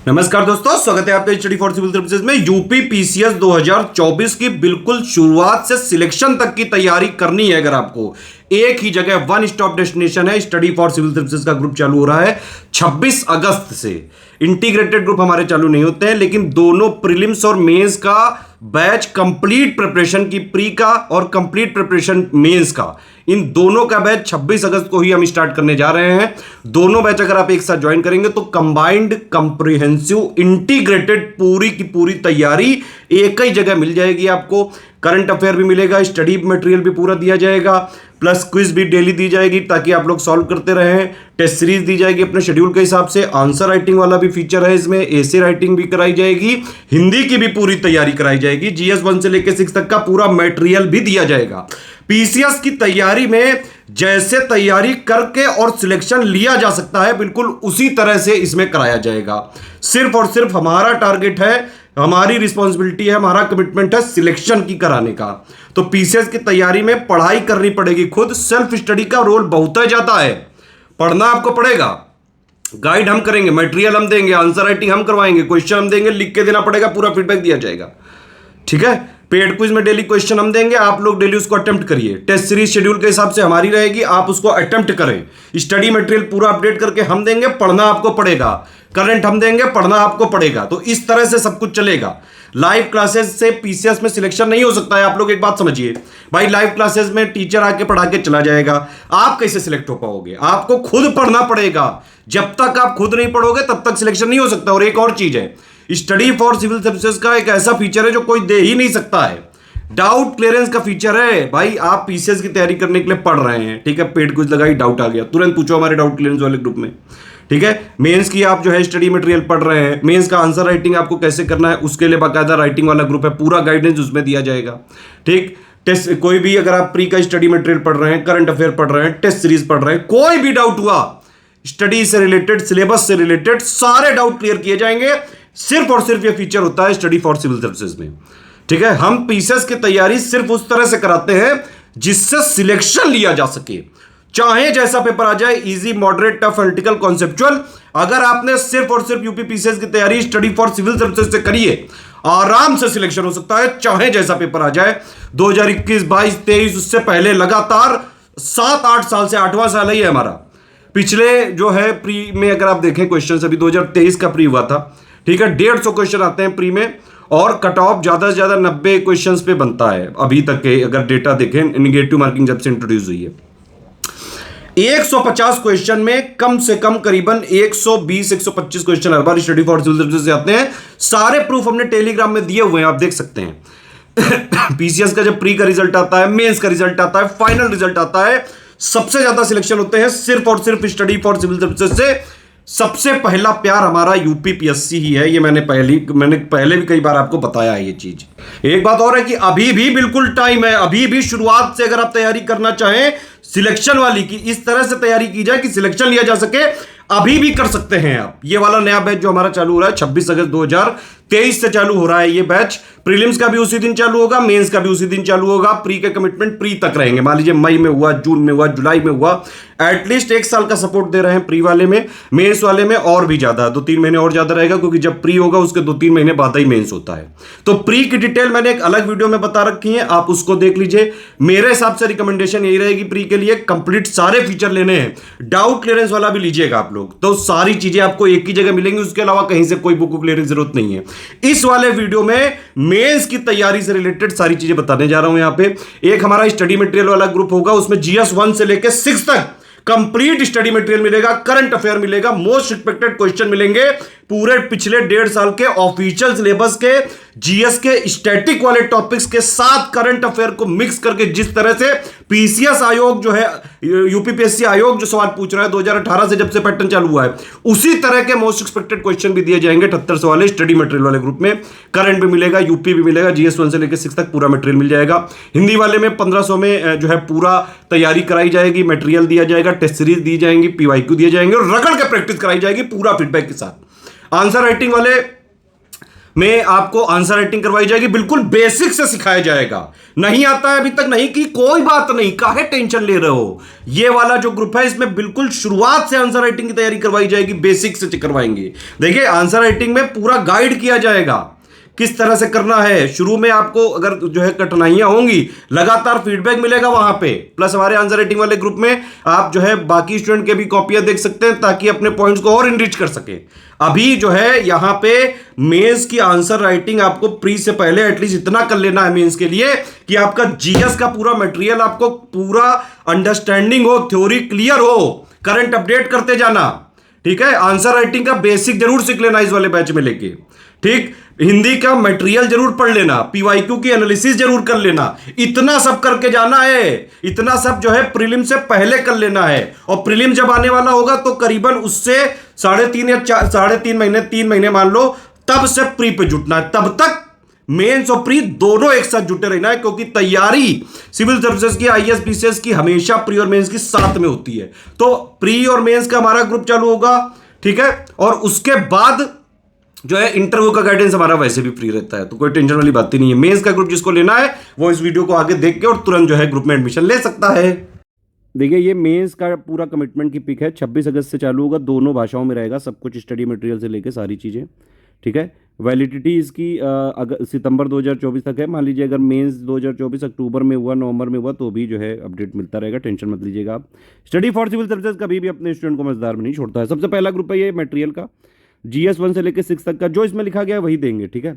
नमस्कार दोस्तों, स्वागत है आपका स्टडी फॉर सिविल सर्विसेज में। यूपी पीसीएस 2024 की बिल्कुल शुरुआत से सिलेक्शन तक की तैयारी करनी है। अगर आपको एक ही जगह वन स्टॉप डेस्टिनेशन है, स्टडी फॉर सिविल सर्विसेज का ग्रुप चालू हो रहा है 26 अगस्त से। इंटीग्रेटेड ग्रुप हमारे चालू नहीं होते हैं, लेकिन दोनों प्रीलिम्स और मेंस का बैच कंप्लीट प्रिपरेशन की प्री का और कंप्लीट प्रिपरेशन मेंस का, इन दोनों का बैच 26 अगस्त को ही हम स्टार्ट करने जा रहे हैं। दोनों बैच अगर आप एक साथ ज्वाइन करेंगे तो कंबाइंड कंप्रिहेंसिव इंटीग्रेटेड पूरी की पूरी तैयारी एक ही जगह मिल जाएगी आपको। करंट अफेयर भी मिलेगा, स्टडी मटेरियल भी पूरा दिया जाएगा, प्लस क्विज भी डेली दी जाएगी ताकि आप लोग सॉल्व करते रहें। टेस्ट सीरीज दी जाएगी अपने शेड्यूल के हिसाब से। आंसर राइटिंग वाला भी फीचर है इसमें, एसे राइटिंग भी कराई जाएगी, हिंदी की भी पूरी तैयारी कराई जाएगी, जीएस 1 से लेकर 6 तक का पूरा मटेरियल भी दिया जाएगा। पीसीएस की तैयारी में जैसे तैयारी करके और सिलेक्शन लिया जा सकता है, बिल्कुल उसी तरह से इसमें कराया जाएगा। सिर्फ और सिर्फ हमारा टारगेट है, हमारी रिस्पॉन्सिबिलिटी है, हमारा कमिटमेंट है सिलेक्शन की कराने का। तो पीसीएस की तैयारी में पढ़ाई करनी पड़ेगी खुद। सेल्फ स्टडी का रोल बहुत ही ज्यादा है। पढ़ना आपको पड़ेगा, गाइड हम करेंगे, मटेरियल हम देंगे, आंसर राइटिंग हम करवाएंगे, क्वेश्चन हम देंगे, लिख के देना पड़ेगा, पूरा फीडबैक दिया जाएगा। ठीक है, पेड क्विज में डेली क्वेश्चन हम देंगे, आप लोग डेली उसको अटेम्प्ट करिए। टेस्ट सीरीज शेड्यूल के हिसाब से हमारी रहेगी, आप उसको अटेम्प्ट करें। स्टडी मटेरियल पूरा अपडेट करके हम देंगे, पढ़ना आपको पड़ेगा। करंट हम देंगे, पढ़ना आपको पड़ेगा। तो इस तरह से सब कुछ चलेगा। लाइव क्लासेस से पीसीएस में सिलेक्शन नहीं हो सकता है। आप लोग एक बात समझिए भाई, लाइव क्लासेस में टीचर आके पढ़ा के चला जाएगा, आप कैसे सिलेक्ट हो पाओगे? आपको खुद पढ़ना पड़ेगा। जब तक आप खुद नहीं पढ़ोगे तब तक सिलेक्शन नहीं हो सकता। और एक और चीज है, स्टडी फॉर सिविल सर्विसेज का एक ऐसा फीचर है जो कोई दे ही नहीं सकता है, डाउट क्लियरेंस का फीचर है। भाई आप पीसीएस की तैयारी करने के लिए पढ़ रहे हैं, ठीक है, पेड क्विज लगाई, डाउट आ गया, तुरंत पूछो हमारे डाउट क्लियरेंस वाले ग्रुप में। ठीक है, मेंस की आप जो है स्टडी मटेरियल पढ़ रहे हैं, मेंस का आंसर राइटिंग आपको कैसे करना है उसके लिए बाकायदा राइटिंग वाला ग्रुप है, पूरा गाइडेंस उसमें दिया जाएगा। ठीक, टेस्ट कोई भी अगर आप प्री का स्टडी मटेरियल पढ़ रहे हैं, करंट अफेयर पढ़ रहे हैं, टेस्ट सीरीज पढ़ रहे हैं, कोई भी डाउट हुआ स्टडी से रिलेटेड, सिलेबस से रिलेटेड, सारे डाउट क्लियर किए जाएंगे। सिर्फ और सिर्फ ये फीचर होता है स्टडी फॉर सिविल सर्विसेज में। ठीक है, हम पीसीएस की तैयारी सिर्फ उस तरह से कराते हैं जिससे सिलेक्शन लिया जा सके, चाहे जैसा पेपर आ जाए, easy, moderate, tough, analytical, conceptual. अगर आपने सिर्फ और सिर्फ यूपी पीसीएस की तैयारी स्टडी फॉर सिविल सर्विसेज से करी है, आराम से सिलेक्शन हो सकता है, चाहे जैसा पेपर आ जाए। 2021, 22, 23, उससे पहले लगातार 7-8 साल से 8वां साल ही है हमारा। पिछले जो है प्री में अगर आप देखें क्वेश्चन, अभी 2023 का प्री हुआ था, ठीक है, 150 क्वेश्चन आते हैं प्री में, और कट ऑफ ज्यादा से ज्यादा 90 क्वेश्चंस पे बनता है अभी तक के। अगर डेटा देखें, निगेटिव मार्किंग जब से इंट्रोड्यूस हुई है, 150 क्वेश्चन में कम से कम करीबन 120-125 क्वेश्चन हर बार स्टडी फॉर सिविल सर्विसेज से आते हैं। सारे प्रूफ हमने टेलीग्राम में दिए हुए हैं, आप देख सकते हैं। पीसीएस का जब प्री का रिजल्ट आता है, मेंस का रिजल्ट आता है, फाइनल रिजल्ट आता है, सबसे ज्यादा सिलेक्शन होते हैं सिर्फ और सिर्फ स्टडी फॉर सिविल सर्विसेज से। सबसे पहला प्यार हमारा यूपी पीएससी ही है, ये मैंने पहले भी कई बार आपको बताया है ये चीज। एक बात और है कि अभी भी बिल्कुल टाइम है, अभी भी शुरुआत से अगर आप तैयारी करना चाहें सिलेक्शन वाली की, इस तरह से तैयारी की जाए कि सिलेक्शन लिया जा सके, अभी भी कर सकते हैं आप। ये वाला नया बैच जो हमारा चालू हो रहा है 26 अगस्त 2023 से चालू हो रहा है ये बैच। प्रीलिम्स का भी उसी दिन चालू होगा, मेंस का भी उसी दिन चालू होगा। प्री के कमिटमेंट प्री तक रहेंगे। मान लीजिए मई में हुआ, जून में हुआ, जुलाई में हुआ, एटलीस्ट 1 साल का सपोर्ट दे रहे हैं प्री वाले में। मेंस वाले में और भी ज्यादा, 2-3 महीने और ज्यादा रहेगा, क्योंकि जब प्री होगा उसके 2-3 महीने बाद ही मेंस होता है। तो प्री की डिटेल मैंने एक अलग वीडियो में बता रखी है, आप उसको देख लीजिए। मेरे हिसाब से रिकमेंडेशन यही रहेगी प्री के लिए, कंप्लीट सारे फीचर लेने हैं। डाउट क्लियरेंस वाला भी लीजिएगा आप लोग, तो सारी चीजें आपको एक ही जगह मिलेंगी, उसके अलावा कहीं से कोई बुक लेने की जरूरत नहीं है। इस वाले वीडियो में मेंस की तैयारी से रिलेटेड सारी चीजें बताने जा रहा हूं। यहां पे एक हमारा स्टडी मटेरियल वाला ग्रुप होगा, उसमें जीएस 1 से लेकर 6 तक कंप्लीट स्टडी मटेरियल मिलेगा, करंट अफेयर मिलेगा, मोस्ट एक्सपेक्टेड क्वेश्चन मिलेंगे, पूरे पिछले 1.5 साल के ऑफिशियल सिलेबस के, जीएस के स्टैटिक वाले टॉपिक्स के साथ करंट अफेयर को मिक्स करके, जिस तरह से पीसीएस आयोग जो है, यूपीपीएससी आयोग जो सवाल पूछ रहा है 2018 से जब से पैटर्न चालू हुआ है, उसी तरह के मोस्ट एक्सपेक्टेड क्वेश्चन भी दिए जाएंगे 78 सवाल स्टडी मटेरियल वाले ग्रुप में। करंट भी मिलेगा, यूपी भी मिलेगा, जीएस 1 से लेकर 6 तक पूरा मटेरियल मिल जाएगा। हिंदी वाले में 1500 में जो है पूरा तैयारी कराई जाएगी, मटेरियल दिया जाएगा, टेस्ट सीरीज दी जाएंगी, पीवाईक्यू दिए जाएंगे और रगड़ के प्रैक्टिस कराई जाएगी पूरा फीडबैक के साथ। आंसर राइटिंग वाले में आपको आंसर राइटिंग करवाई जाएगी, बिल्कुल बेसिक से सिखाया जाएगा। नहीं आता है अभी तक, नहीं की कोई बात नहीं, काहे टेंशन ले रहे हो। ये वाला जो ग्रुप है इसमें बिल्कुल शुरुआत से आंसर राइटिंग की तैयारी करवाई जाएगी, बेसिक से करवाएंगे। देखिए आंसर राइटिंग में पूरा गाइड किया जाएगा किस तरह से करना है। शुरू में आपको अगर जो है कठिनाइयां होंगी, लगातार फीडबैक मिलेगा वहां पे, प्लस हमारे आंसर राइटिंग वाले ग्रुप में आप जो है बाकी स्टूडेंट के भी कॉपियां देख सकते हैं ताकि अपने पॉइंट्स को और इनरिच कर सके। अभी जो है यहां पे मेंस की आंसर राइटिंग आपको प्री से पहले एटलीस्ट इतना कर लेना है मेंस के लिए कि आपका जीएस का पूरा मटेरियल आपको पूरा अंडरस्टैंडिंग हो, थ्योरी क्लियर हो, करंट अपडेट करते जाना। ठीक है, आंसर राइटिंग का बेसिक जरूर सीख लेना इस वाले बैच में लेके। ठीक, हिंदी का मटेरियल जरूर पढ़ लेना, पीवाईक्यू की एनालिसिस जरूर कर लेना। इतना सब करके जाना है, इतना सब जो है प्रीलिम से पहले कर लेना है। और प्रीलिम जब आने वाला होगा तो करीबन उससे 3.5 महीने मान लो, तब से प्री पे जुटना है। तब तक मेंस और प्री दोनों एक साथ जुटे रहना है, क्योंकि तैयारी सिविल सर्विसेज की, आईएएस पीसीएस की हमेशा प्री और मेंस की साथ में होती है। तो प्री और मेंस का हमारा ग्रुप चालू होगा, ठीक है, और उसके बाद जो है इंटरव्यू का गाइडेंस हमारा वैसे भी फ्री रहता है, तो कोई टेंशन वाली बात ही नहीं है। मेंस का ग्रुप जिसको लेना है वो इस वीडियो को आगे देख के और तुरंत जो है ग्रुप में एडमिशन ले सकता है। देखिए ये मेंस का पूरा कमिटमेंट की पिक है, 26 अगस्त से चालू होगा, दोनों भाषाओं में रहेगा सब कुछ, स्टडी मटेरियल से लेके सारी चीज़ें। ठीक है, वैलिडिटी इसकी सितंबर 2024 तक है। मान लीजिए अगर मेंस 2024 अक्टूबर में हुआ, नवंबर में हुआ, तो भी जो है अपडेट मिलता रहेगा, टेंशन मत लीजिएगा आप। स्टडी फॉर सिविल सर्विसेज कभी भी अपने स्टूडेंट को मजेदार में नहीं छोड़ता है। सबसे पहला ग्रुप है ये मटेरियल का, GS 1 से लेकर 6 तक का जो इसमें लिखा गया है वही देंगे। ठीक है,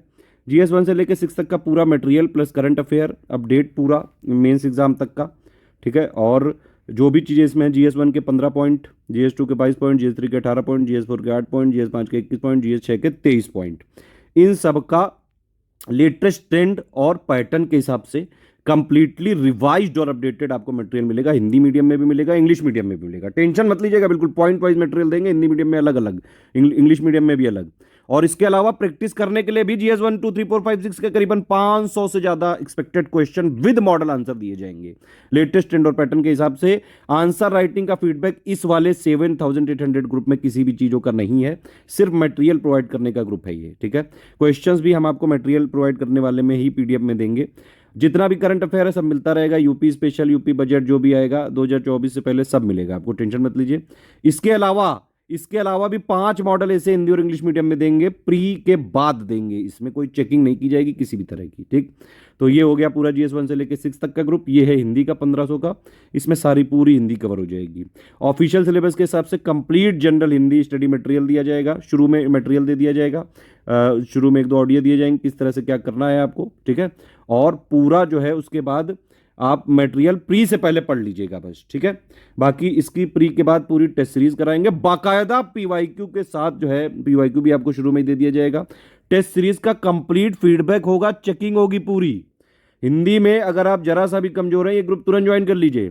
GS 1 से लेकर 6 तक का पूरा material plus current affair update पूरा मेंस एग्जाम तक का। ठीक है, और जो भी चीज़ें इसमें GS 1 के 15 पॉइंट, GS 2 के 22 पॉइंट, GS 3 के 18 पॉइंट, GS 4 के 8 पॉइंट, GS 5 के 21 पॉइंट, GS 6 के 23 पॉइंट, इन सब का लेटेस्ट ट्रेंड और पैटर्न के हिसाब से कंप्लीटली रिवाइज्ड और अपडेटेड आपको मटेरियल मिलेगा। हिंदी मीडियम में भी मिलेगा, इंग्लिश मीडियम में भी मिलेगा, टेंशन मत लीजिएगा, बिल्कुल पॉइंट वाइज मटेरियल देंगे। हिंदी मीडियम में अलग अलग, इंग्लिश मीडियम में भी अलग। और इसके अलावा प्रैक्टिस करने के लिए भी GS 1 2 3 4 5 6 के करीबन 500 से ज्यादा expected question with model answer दिए जाएंगे लेटेस्ट ट्रेंड और पैटर्न के हिसाब से। आंसर राइटिंग का फीडबैक इस वाले 7800 ग्रुप में किसी भी चीजों का नहीं है, सिर्फ मटेरियल प्रोवाइड करने का ग्रुप है ये। ठीक है, क्वेश्चंस भी हम आपको मटेरियल प्रोवाइड करने वाले में ही PDF में देंगे। जितना भी करंट अफेयर है सब मिलता रहेगा, यूपी स्पेशल, यूपी बजट जो भी आएगा 2024 से पहले सब मिलेगा आपको, टेंशन मत लीजिए। इसके अलावा भी 5 मॉडल ऐसे हिंदी और इंग्लिश मीडियम में देंगे, प्री के बाद देंगे, इसमें कोई चेकिंग नहीं की जाएगी किसी भी तरह की। ठीक, तो ये हो गया पूरा GS 1 से लेकर 6 तक का ग्रुप। ये है हिंदी का 1500 का, इसमें सारी पूरी हिंदी कवर हो जाएगी। ऑफिशियल सिलेबस के हिसाब से complete general Hindi study material दिया जाएगा, शुरू में मटेरियल दे दिया जाएगा, शुरू में 1-2 ऑडियो दिए जाएंगे किस तरह से क्या करना है आपको। ठीक है, और पूरा जो है उसके बाद आप मटेरियल प्री से पहले पढ़ लीजिएगा बस। ठीक है, बाकी इसकी प्री के बाद पूरी टेस्ट सीरीज कराएंगे बाकायदा पीवाईक्यू के साथ, जो है पीवाईक्यू भी आपको शुरू में ही दे दिया जाएगा। टेस्ट सीरीज का कंप्लीट फीडबैक होगा, चेकिंग होगी पूरी हिंदी में। अगर आप जरा सा भी कमजोर हैं ये ग्रुप तुरंत ज्वाइन कर लीजिए।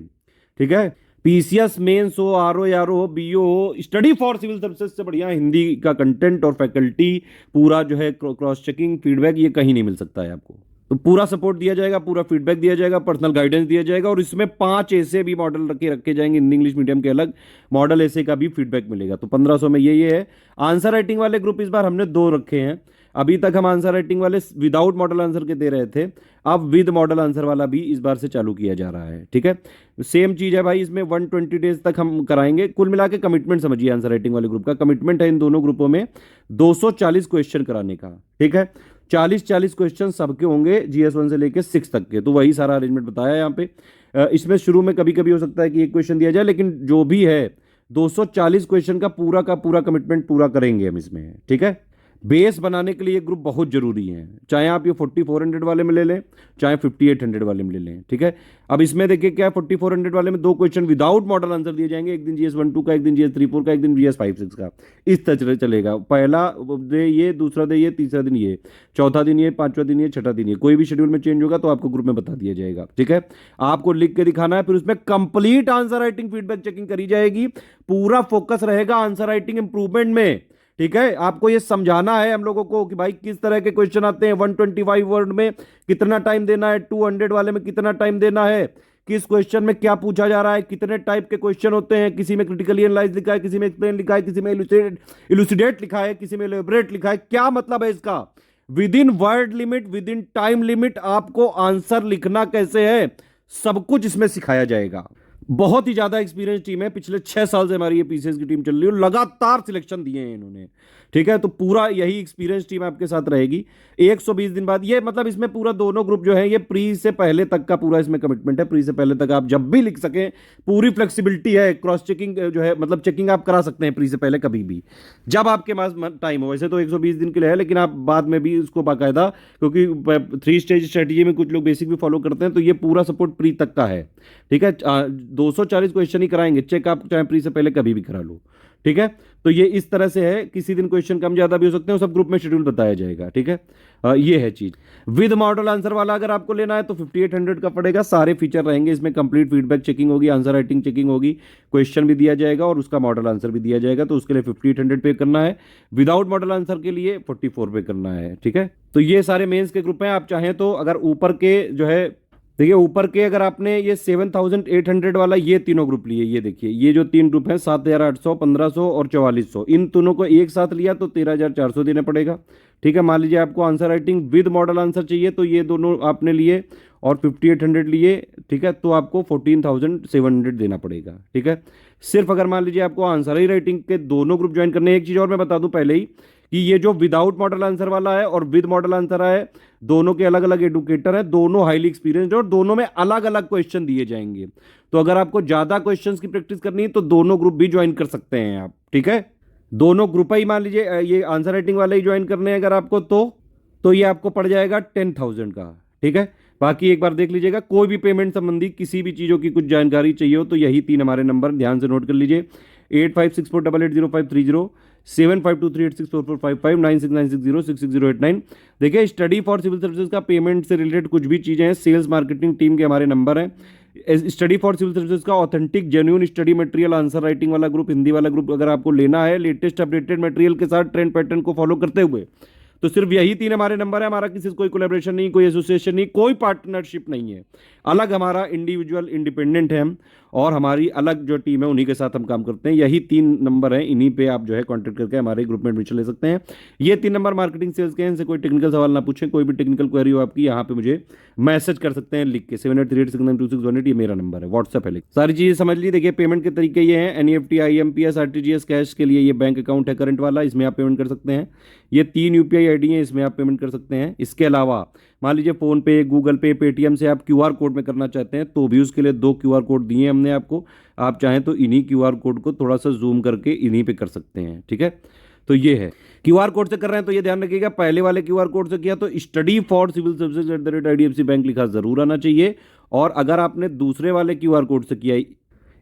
ठीक है, PCS मेंस हो, RO यारो हो, BO हो, स्टडी फॉर सिविल सर्विसेज से बढ़िया हिंदी का कंटेंट और फैकल्टी पूरा जो है क्रॉस चेकिंग फीडबैक ये कहीं नहीं मिल सकता है आपको। तो पूरा सपोर्ट दिया जाएगा, पूरा फीडबैक दिया जाएगा, पर्सनल गाइडेंस दिया जाएगा, और इसमें 5 ऐसे भी मॉडल रखे जाएंगे हिंदी इंग्लिश मीडियम के अलग मॉडल ऐसे का भी फीडबैक मिलेगा। तो 1500 में ये है। आंसर राइटिंग वाले ग्रुप इस बार हमने 2 रखे हैं। अभी तक हम आंसर राइटिंग वाले विदाउट मॉडल आंसर के दे रहे थे, अब विद मॉडल आंसर वाला भी इस बार से चालू किया जा रहा है। ठीक है, सेम चीज है भाई, इसमें 120 डेज तक हम कराएंगे। कुल मिला के कमिटमेंट समझिए, आंसर राइटिंग वाले ग्रुप का कमिटमेंट है इन दोनों ग्रुपों में 240 क्वेश्चन कराने का। ठीक है, 40 क्वेश्चन सबके होंगे GS 1 से लेकर 6 तक के, तो वही सारा अरेंजमेंट बताया यहाँ पे। इसमें शुरू में कभी कभी हो सकता है कि एक क्वेश्चन दिया जाए, लेकिन जो भी है 240 क्वेश्चन का पूरा कमिटमेंट पूरा करेंगे हम इसमें। ठीक है, बेस बनाने के लिए ये ग्रुप बहुत जरूरी है, चाहे आप ये 4400 वाले में ले लें, चाहे 5800 वाले में ले लें। ठीक है, अब इसमें देखिए क्या है, 4400 वाले में 2 क्वेश्चन विदाउट मॉडल आंसर दिए जाएंगे, एक दिन GS 1 2 का, एक दिन GS 3 4 का, एक दिन GS 5 6 का, इस तरह चलेगा। पहला डे ये, दूसरा डे ये, तीसरा दिन ये, चौथा दिन ये, पांचवा दिन ये, छठा दिन ये, कोई भी शेड्यूल में चेंज होगा तो आपको ग्रुप में बता दिया जाएगा। ठीक है, आपको लिख के दिखाना है, फिर उसमें complete answer writing feedback checking करी जाएगी, पूरा फोकस रहेगा आंसर राइटिंग इंप्रूवमेंट में। ठीक है, आपको ये समझाना है हम लोगों को कि भाई किस तरह के क्वेश्चन आते हैं, 125 वर्ड में कितना टाइम देना है, 200 वाले में कितना टाइम देना है, किस क्वेश्चन में क्या पूछा जा रहा है, कितने टाइप के क्वेश्चन होते हैं, किसी में क्रिटिकली एनालाइज लिखा है, किसी में एक्सप्लेन लिखा है, किसी में इलुसिडेट लिखा है, किसी में एलेबोरेट लिखा है, क्या मतलब है इसका, with in word limit, with in time limit आपको आंसर लिखना कैसे है, सब कुछ इसमें सिखाया जाएगा। बहुत ही ज्यादा एक्सपीरियंस टीम है, पिछले 6 साल से हमारी ये पीसीएस की टीम चल रही है, लगातार सिलेक्शन दिए हैं इन्होंने, ठीक है। तो पूरा यही एक्सपीरियंस टीम आपके साथ रहेगी 120 दिन बाद। ये मतलब इसमें पूरा दोनों ग्रुप जो है ये प्री से पहले तक का पूरा इसमें कमिटमेंट है। प्री से पहले तक आप जब भी लिख सकें, पूरी फ्लेक्सिबिलिटी है। क्रॉस चेकिंग जो है मतलब चेकिंग आप करा सकते हैं प्री से पहले कभी भी, जब आपके पास टाइम हो। वैसे तो 120 दिन के लिए है, लेकिन आप बाद में भी उसको बाकायदा, क्योंकि 3 स्टेज स्ट्रेटेजी में कुछ लोग बेसिक भी फॉलो करते हैं, तो ये पूरा सपोर्ट प्री तक का है, ठीक है। 240 क्वेश्चन ही कराएंगे, चेक आप चाहे प्री से पहले कभी भी करा लो, ठीक है। तो ये इस तरह से है, किसी दिन क्वेश्चन कम ज्यादा भी हो सकते हैं, सब ग्रुप में शेड्यूल बताया जाएगा, ठीक है। ये है चीज। विद मॉडल आंसर वाला अगर आपको लेना है तो 5800 का पड़ेगा। सारे फीचर रहेंगे इसमें, कंप्लीट फीडबैक चेकिंग होगी, आंसर राइटिंग चेकिंग होगी, क्वेश्चन भी दिया जाएगा और उसका मॉडल आंसर भी दिया जाएगा। तो उसके लिए 5800 पे करना है। विदाउट मॉडल आंसर के लिए 44 पे करना है, ठीक है। तो ये सारे मेंस के ग्रुप हैं। आप चाहें तो अगर ऊपर के जो है, देखिए ऊपर के अगर आपने ये 7800 वाला ये तीनों ग्रुप लिए, ये देखिए ये जो 3 ग्रुप हैं 7800, 1500 और 4400, इन तीनों को एक साथ लिया तो 13400 देना पड़ेगा, ठीक है। मान लीजिए आपको answer writing with model answer चाहिए, तो ये दोनों आपने लिए और 5800 लिए, ठीक है, तो आपको 14700 देना पड़ेगा, ठीक है। सिर्फ अगर मान लीजिए आपको आंसर ही राइटिंग के दोनों ग्रुप ज्वाइन करने। एक चीज़ और मैं बता दूं पहले ही कि ये जो विदाउट मॉडल आंसर वाला है और विद मॉडल आंसर है, दोनों के अलग अलग एडुकेटर हैं, दोनों हाईली एक्सपीरियंस्ड है और दोनों में अलग अलग क्वेश्चन दिए जाएंगे। तो अगर आपको ज्यादा क्वेश्चंस की प्रैक्टिस करनी है तो दोनों ग्रुप भी ज्वाइन कर सकते हैं आप, ठीक है। दोनों ग्रुप ही मान लीजिए ये आंसर राइटिंग वाले ही ज्वाइन करने हैं अगर आपको, तो ये आपको पड़ जाएगा 10,000 का, ठीक है। बाकी एक बार देख लीजिएगा, कोई भी पेमेंट संबंधी किसी भी चीज़ों की कुछ जानकारी चाहिए हो तो यही 3 हमारे नंबर ध्यान से नोट कर लीजिए। 8564880530, 7523864455, 9696066089। देखिए स्टडी फॉर सिविल सर्विसेज का पेमेंट से रिलेटेड कुछ भी चीज़ें हैं, सेल्स मार्केटिंग टीम के हमारे नंबर हैं। स्टडी फॉर सिविल सर्विसेज का authentic genuine study material answer writing वाला ग्रुप, हिंदी वाला ग्रुप अगर आपको लेना है लेटेस्ट अपडेटेड मटेरियल के साथ ट्रेंड पैटर्न को फॉलो करते हुए, तो सिर्फ यही 3 हमारे नंबर है। हमारा किसी से कोई कोलैबोरेशन नहीं, कोई एसोसिएशन नहीं, कोई पार्टनरशिप नहीं है। अलग हमारा इंडिविजुअल इंडिपेंडेंट है हम, और हमारी अलग जो टीम है उन्हीं के साथ हम काम करते हैं। यही 3 नंबर हैं, इन्हीं पे आप जो है कांटेक्ट करके हमारे ग्रुप में एडमिशन ले सकते हैं। ये 3 नंबर मार्केटिंग सेल्स के हैं। इनसे कोई टेक्निकल सवाल ना पूछें, कोई भी टेक्निकल क्वेरी हो आपकी यहाँ पे मुझे मैसेज कर सकते हैं लिख के, 7838692618, ये मेरा नंबर है, व्हाट्सएप है। सारी चीज़ें समझ ली। देखिए पेमेंट के तरीके ये हैं, एनईएफटी, आईएमपीएस, आरटीजीएस, कैश के लिए ये बैंक अकाउंट है करंट वाला, इसमें आप पेमेंट कर सकते हैं। ये 3 यूपीआई आईडी हैं, इसमें आप पेमेंट कर सकते हैं। इसके अलावा मान लीजिए फोन पे, गूगल पे, पेटीएम से आप क्यूआर कोड में करना चाहते हैं तो भी उसके लिए 2 क्यूआर कोड दिए हमने आपको। आप चाहें तो इन्हीं क्यूआर कोड को थोड़ा सा जूम करके इन्हीं पे कर सकते हैं, ठीक है। तो ये है, क्यूआर कोड से कर रहे हैं तो ये ध्यान रखिएगा, पहले वाले क्यूआर कोड से किया तो study for civil services @IDFC bank लिखा जरूर आना चाहिए। और अगर आपने दूसरे वाले क्यूआर कोड से किया,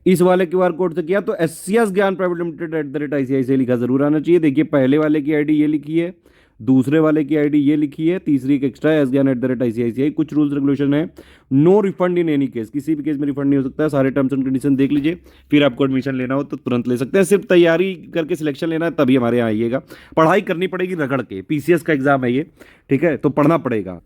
इस वाले क्यूआर कोड से किया, तो SCS ज्ञान प्राइवेट लिमिटेड @ICICI लिखा जरूर आना चाहिए। देखिए पहले वाले की आईडी ये लिखी है, दूसरे वाले की आईडी ये लिखी है, तीसरी एक एक्स्ट्रा है ज्ञान @ICICI। कुछ रूल्स रेगुलेशन है, no refund in any case, किसी भी केस में रिफंड नहीं हो सकता है। सारे टर्म्स एंड कंडीशन देख लीजिए, फिर आपको एडमिशन लेना हो तो तुरंत ले सकते हैं। सिर्फ तैयारी करके सिलेक्शन लेना है तभी हमारे यहाँ आइएगा। पढ़ाई करनी पड़ेगी रगड़ के, PCS का एग्जाम है ये, ठीक है, तो पढ़ना पड़ेगा।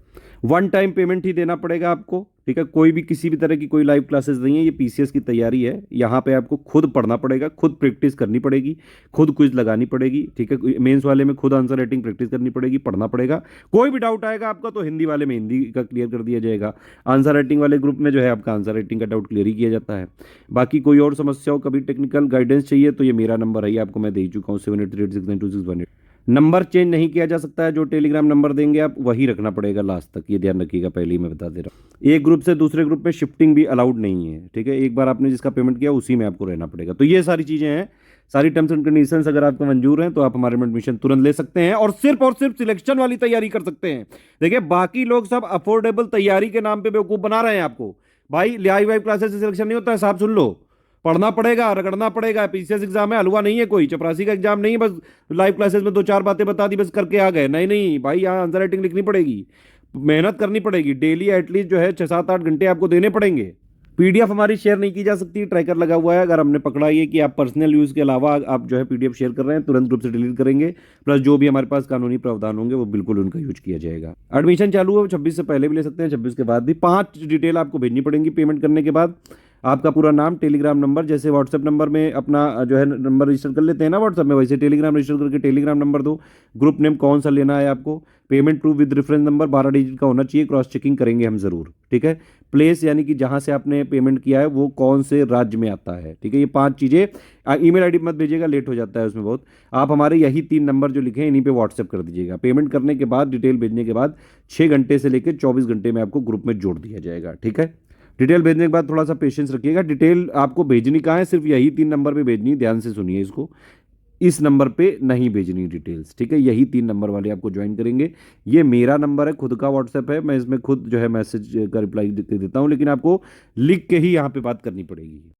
1 टाइम पेमेंट ही देना पड़ेगा आपको, ठीक है। कोई भी किसी भी तरह की कोई लाइव क्लासेस नहीं है, ये PCS की तैयारी है। यहाँ पे आपको खुद पढ़ना पड़ेगा, खुद प्रैक्टिस करनी पड़ेगी, खुद क्विज लगानी पड़ेगी, ठीक है। मेंस वाले में खुद आंसर राइटिंग प्रैक्टिस करनी पड़ेगी, पढ़ना पड़ेगा। कोई भी डाउट आएगा आपका तो हिंदी वाले में हिंदी का क्लियर कर दिया जाएगा, आंसर राइटिंग वाले ग्रुप में जो है आपका आंसर राइटिंग का डाउट क्लियर ही किया जाता है। बाकी कोई और समस्या हो, कभी टेक्निकल गाइडेंस चाहिए तो ये मेरा नंबर है, ये आपको मैं दे चुका हूँ, 7838692618। नंबर चेंज नहीं किया जा सकता है, जो टेलीग्राम नंबर देंगे आप वही रखना पड़ेगा लास्ट तक, ये ध्यान रखिएगा, पहले ही मैं बता दे रहा हूँ। एक ग्रुप से दूसरे ग्रुप में शिफ्टिंग भी अलाउड नहीं है, ठीक है। एक बार आपने जिसका पेमेंट किया उसी में आपको रहना पड़ेगा। तो ये सारी चीज़ें हैं, सारी टर्म्स एंड कंडीशंस अगर आपको मंजूर हैं तो आप हमारे में एडमिशन तुरंत ले सकते हैं और सिर्फ सिलेक्शन वाली तैयारी कर सकते हैं। देखिए बाकी लोग सब अफोर्डेबल तैयारी के नाम पे बेवकूफ़ बना रहे हैं आपको। भाई लाइव क्लासेस से सिलेक्शन नहीं होता है, साहब सुन लो, पढ़ना पड़ेगा, रगड़ना पड़ेगा। PCS एग्जाम है, हलवा नहीं है कोई, चपरासी का एग्जाम नहीं है बस लाइव क्लासेस में 2-4 बातें बता दी बस करके आ गए। नहीं नहीं भाई, यहाँ आंसर राइटिंग लिखनी पड़ेगी, मेहनत करनी पड़ेगी, डेली एटलीस्ट जो है 6-7-8 घंटे आपको देने पड़ेंगे। PDF हमारी शेयर नहीं की जा सकती, ट्रैकर लगा हुआ है। अगर हमने पकड़ा ये कि आप पर्सनल यूज़ के अलावा आप जो है PDF शेयर कर रहे हैं, तुरंत ग्रुप से डिलीट करेंगे। प्लस जो भी हमारे पास कानूनी प्रावधान होंगे वो बिल्कुल उनका यूज किया जाएगा। एडमिशन चालू है, 26 से पहले भी ले सकते हैं, 26 के बाद भी। 5 डिटेल आपको भेजनी पड़ेंगी पेमेंट करने के बाद। आपका पूरा नाम, टेलीग्राम नंबर, जैसे व्हाट्सएप नंबर में अपना जो है नंबर रजिस्टर कर लेते हैं ना व्हाट्सएप में, वैसे टेलीग्राम रजिस्टर करके टेलीग्राम नंबर दो। ग्रुप नेम कौन सा लेना है आपको, payment proof with reference number 12 digit का होना चाहिए, क्रॉस चेकिंग करेंगे हम ज़रूर, ठीक है। प्लेस यानी कि जहाँ से आपने पेमेंट किया है वो कौन से राज्य में आता है, ठीक है। ये 5 चीज़ें, ईमेल आईडी मत भेजिएगा, लेट हो जाता है उसमें बहुत। आप हमारे यही 3 नंबर जो लिखे हैं इन्हीं पे व्हाट्सएप कर दीजिएगा। पेमेंट करने के बाद, डिटेल भेजने के बाद 6 घंटे से लेकर 24 घंटे में आपको ग्रुप में जोड़ दिया जाएगा, ठीक है। डिटेल भेजने के बाद थोड़ा सा पेशेंस रखिएगा। डिटेल आपको भेजनी कहाँ है, सिर्फ यही 3 नंबर पे भेजनी है, ध्यान से सुनिए इसको। इस नंबर पे नहीं भेजनी डिटेल्स, ठीक है। यही 3 नंबर वाले आपको ज्वाइन करेंगे। ये मेरा नंबर है, खुद का व्हाट्सएप है, मैं इसमें खुद जो है मैसेज का रिप्लाई देता हूँ, लेकिन आपको लिख के ही यहाँ पे बात करनी पड़ेगी।